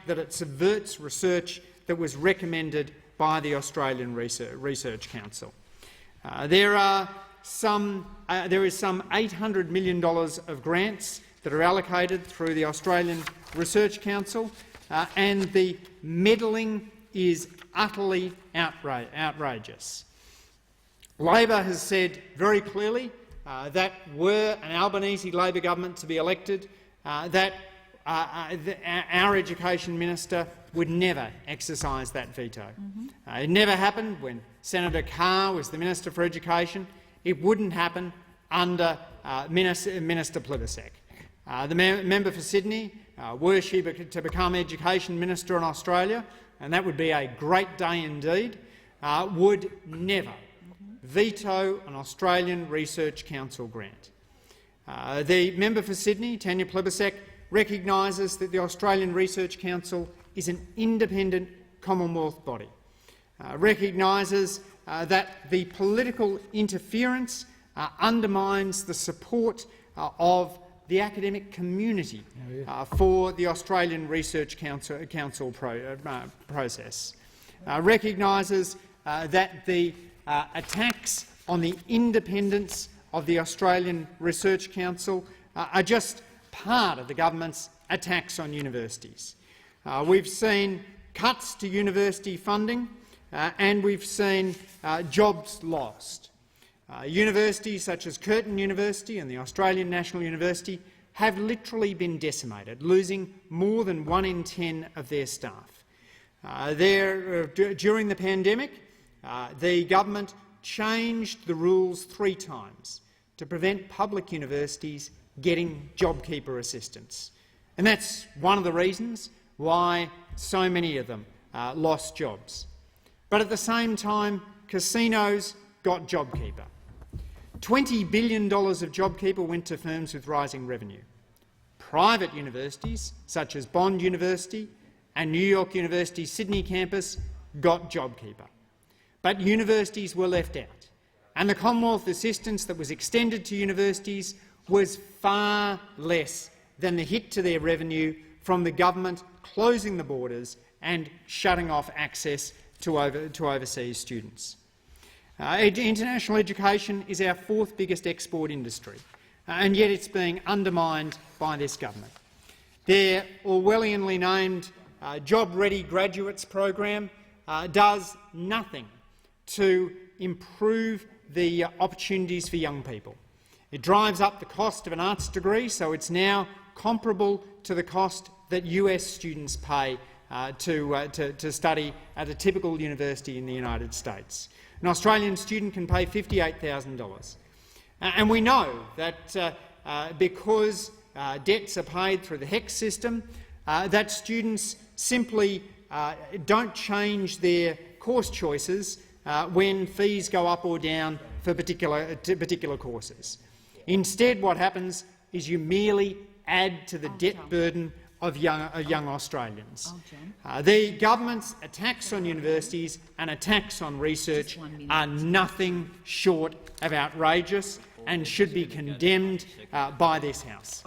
that it subverts research that was recommended by the Australian Research Council. There is some $800 million of grants that are allocated through the Australian Research Council, and the meddling is utterly outrageous. Labor has said very clearly that were an Albanese Labor government to be elected, that our Education Minister would never exercise that veto. It never happened when Senator Carr was the Minister for Education. It wouldn't happen under Minister Plibersek. The member for Sydney, were she to become Education Minister in Australia, and that would be a great day indeed, would never veto an Australian Research Council grant. The member for Sydney, Tanya Plibersek, recognises that the Australian Research Council is an independent Commonwealth body, recognises that the political interference undermines the support of the academic community for the Australian Research Council process, recognises that the attacks on the independence of the Australian Research Council are just part of the government's attacks on universities. We've seen cuts to university funding and we've seen jobs lost. Universities such as Curtin University and the Australian National University have literally been decimated, losing more than 1 in 10 of their staff. During the pandemic, the government changed the rules 3 times to prevent public universities getting JobKeeper assistance. And that's one of the reasons why so many of them lost jobs. But at the same time, casinos got JobKeeper. $20 billion of JobKeeper went to firms with rising revenue. Private universities, such as Bond University and New York University's Sydney campus, got JobKeeper. But universities were left out, and the Commonwealth assistance that was extended to universities was far less than the hit to their revenue from the government closing the borders and shutting off access to overseas students. International education is our 4th biggest export industry, and yet it's being undermined by this government. Their Orwellianly named Job Ready Graduates program does nothing to improve the opportunities for young people. It drives up the cost of an arts degree, so it's now comparable to the cost that US students pay to study at a typical university in the United States. An Australian student can pay $58,000. And we know that because debts are paid through the HECS system, that students simply don't change their course choices when fees go up or down for particular courses. Instead, what happens is you merely add to the debt burden of young Australians. The government's attacks on universities and attacks on research are nothing short of outrageous and should be condemned by this House.